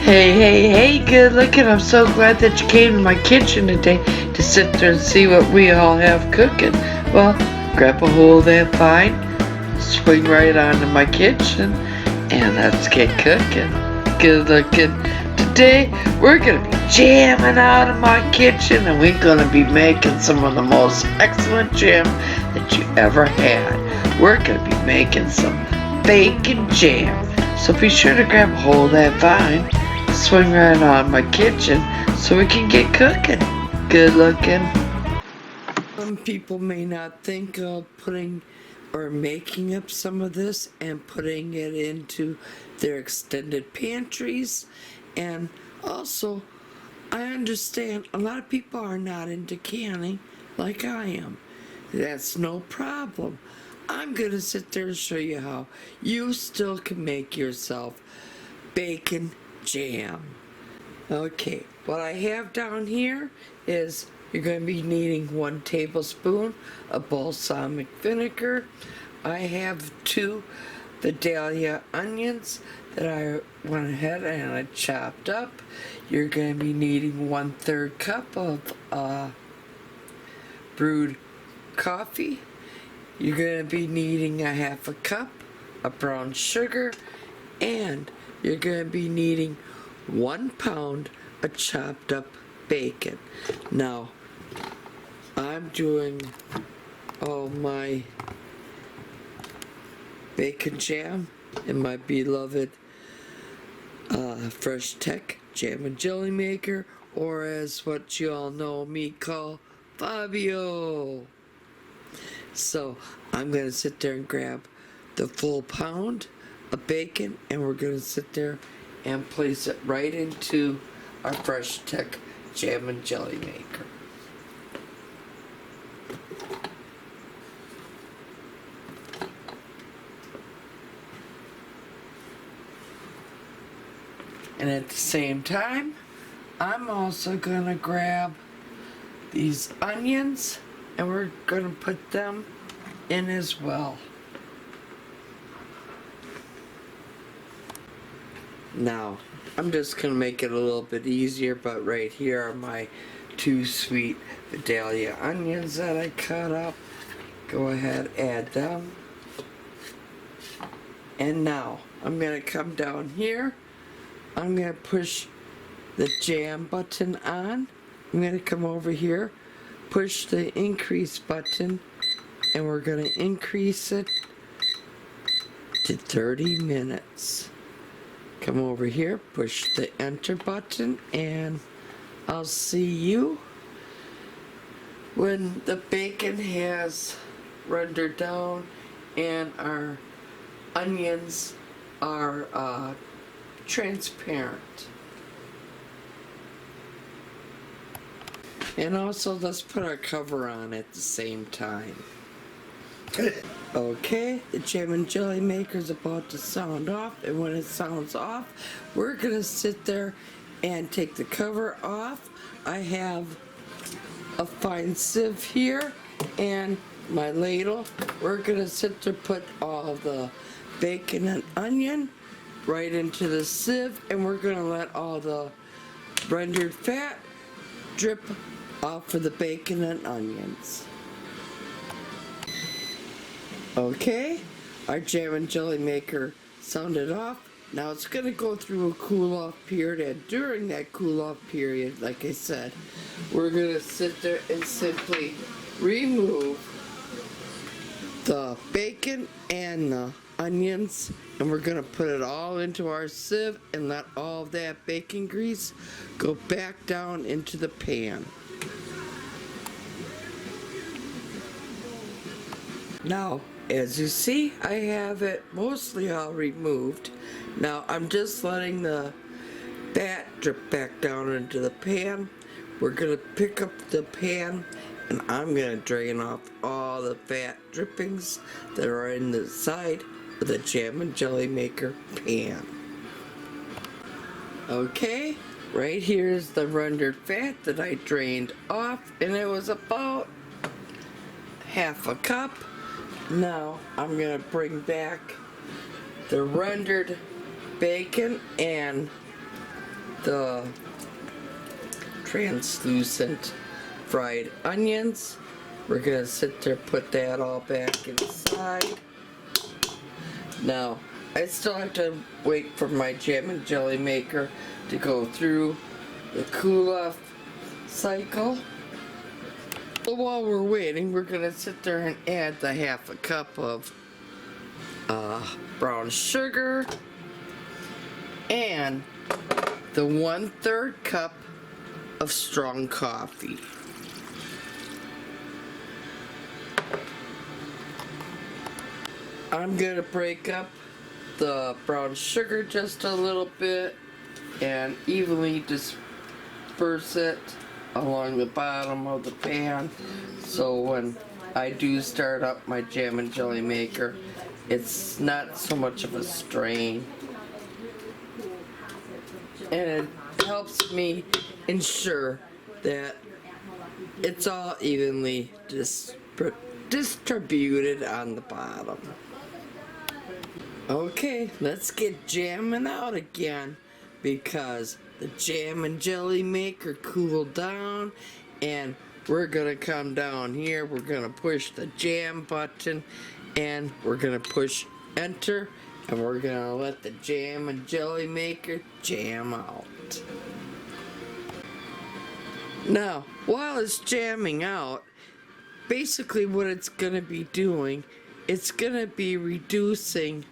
Hey, good looking. I'm so glad that you came to my kitchen today to sit there and see what we all have cooking. Well, grab a hold of that vine, swing right onto my kitchen, and let's get cooking. Good looking. Today, we're going to be jamming out of my kitchen, and we're going to be making some of the most excellent jam that you ever had. We're going to be making some bacon jam. So be sure to grab a hold of that vine, swing right on my kitchen so we can get cooking. Good looking. Some people may not think of putting or making up some of this and putting it into their extended pantries. And also, I understand a lot of people are not into canning like I am. That's no problem. I'm gonna sit there and show you how you still can make yourself bacon jam. Okay, what I have down here is you're going to be needing 1 tablespoon of balsamic vinegar. I have 2 Vidalia onions that I went ahead and I chopped up. You're going to be needing 1/3 cup of brewed coffee. You're going to be needing a 1/2 cup of brown sugar, and you're going to be needing 1 pound of chopped up bacon. Now, I'm doing all my bacon jam in my beloved Fresh Tech Jam and Jelly Maker, or as what you all know me call Fabio. So I'm going to sit there and grab the full pound of bacon, and we're going to sit there and place it right into our Fresh Tech Jam and Jelly Maker. And at the same time, I'm also going to grab these onions and we're going to put them in as well. Now, I'm just going to make it a little bit easier, but right here are my 2 sweet Vidalia onions that I cut up. Go ahead, add them. And now, I'm going to come down here. I'm going to push the jam button on. I'm going to come over here, push the increase button, and we're going to increase it to 30 minutes. Come over here, push the enter button, and I'll see you when the bacon has rendered down and our onions are transparent. And also, let's put our cover on at the same time. Okay, the jam and jelly maker is about to sound off, and when it sounds off, we're gonna sit there and take the cover off. I have a fine sieve here and my ladle. We're gonna sit there, put all the bacon and onion right into the sieve, and we're gonna let all the rendered fat drip off of the bacon and onions. Okay, our jam and jelly maker sounded off. Now it's going to go through a cool off period, and during that cool off period, like I said, we're going to sit there and simply remove the bacon and the onions, and we're going to put it all into our sieve and let all of that bacon grease go back down into the pan. Now, as you see, I have it mostly all removed. Now I'm just letting the fat drip back down into the pan. We're gonna pick up the pan and I'm gonna drain off all the fat drippings that are in the side of the jam and jelly maker pan. Okay, right here is the rendered fat that I drained off, and it was about 1/2 cup. Now I'm going to bring back the rendered bacon and the translucent fried onions. We're gonna sit there, put that all back inside. Now, I still have to wait for my jam and jelly maker to go through the cool off cycle. But while we're waiting, we're gonna sit there and add the half a cup of brown sugar and the 1/3 cup of strong coffee. I'm gonna break up the brown sugar just a little bit and evenly disperse it along the bottom of the pan, so when I do start up my jam and jelly maker, it's not so much of a strain. And it helps me ensure that it's all evenly distributed on the bottom. Okay, let's get jamming out again, because the jam and jelly maker cooled down, and we're gonna come down here, we're gonna push the jam button, and we're gonna push enter, and we're gonna let the jam and jelly maker jam out. Now, while it's jamming out, basically what it's gonna be doing, it's gonna be reducing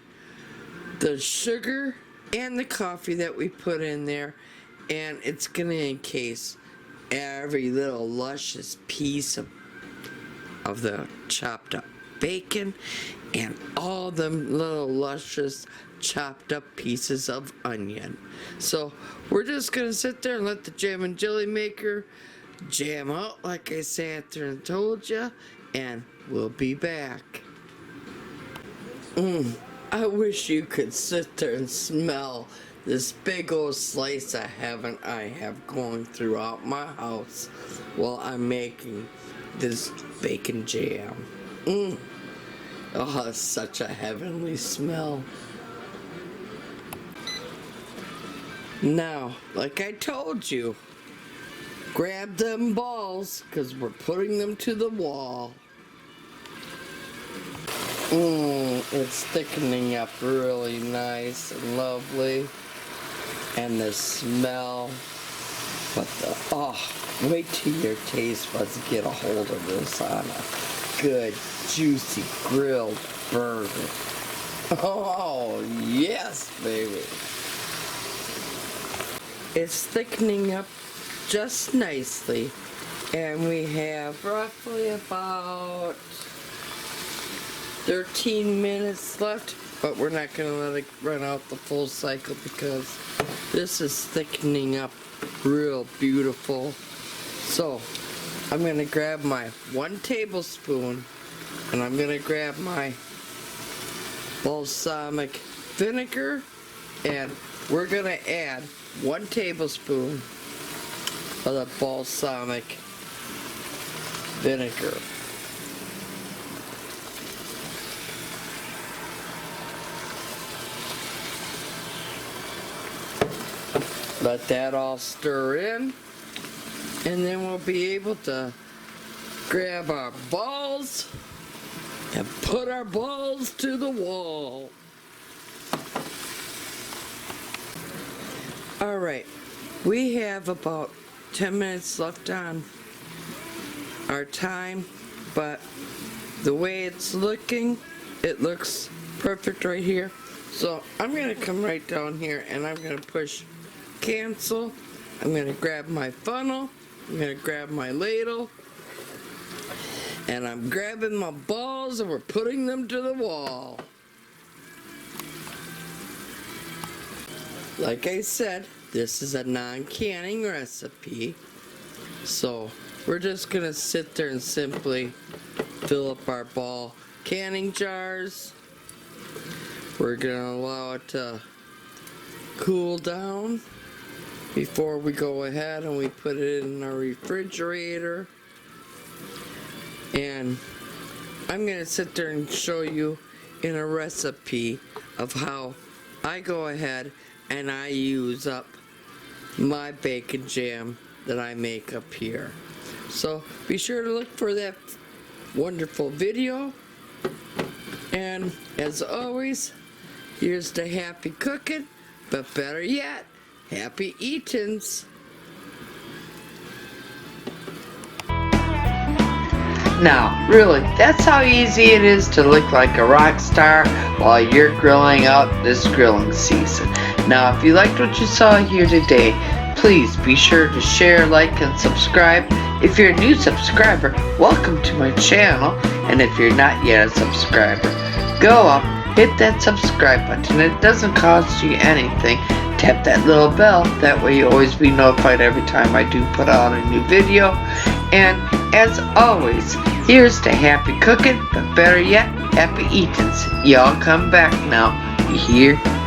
the sugar and the coffee that we put in there, and it's gonna encase every little luscious piece of the chopped up bacon and all the little luscious chopped up pieces of onion. So we're just gonna sit there and let the jam and jelly maker jam out like I sat there and told you, and we'll be back. I wish you could sit there and smell this big old slice of heaven I have going throughout my house while I'm making this bacon jam. Oh, it's such a heavenly smell. Now, like I told you, grab them balls, because we're putting them to the wall. It's thickening up really nice and lovely. And the smell. But wait till your taste buds get a hold of this on a good, juicy, grilled burger. Oh, yes, baby. It's thickening up just nicely. And we have roughly about 13 minutes left, but we're not going to let it run out the full cycle because this is thickening up real beautiful. So I'm going to grab my 1 tablespoon and I'm going to grab my balsamic vinegar, and we're going to add 1 tablespoon of the balsamic vinegar. Let that all stir in, and then we'll be able to grab our balls and put our balls to the wall. Alright, we have about 10 minutes left on our time, but the way it's looking, it looks perfect right here. So I'm going to come right down here and I'm going to push cancel. I'm going to grab my funnel, I'm going to grab my ladle, and I'm grabbing my balls and we're putting them to the wall. Like I said, this is a non-canning recipe, so we're just going to sit there and simply fill up our ball canning jars. We're going to allow it to cool down before we go ahead and we put it in our refrigerator. And I'm going to sit there and show you in a recipe of how I go ahead and I use up my bacon jam that I make up here. So be sure to look for that wonderful video. And as always, here's to happy cooking, but better yet, happy eatins'. Now, really, that's how easy it is to look like a rock star while you're grilling out this grilling season. Now, if you liked what you saw here today, please be sure to share, like, and subscribe. If you're a new subscriber, welcome to my channel. And if you're not yet a subscriber, go up, hit that subscribe button. It doesn't cost you anything. Tap that little bell, that way you'll always be notified every time I do put out a new video. And as always, here's to happy cooking, but better yet, happy eatins'. Y'all come back now, you hear?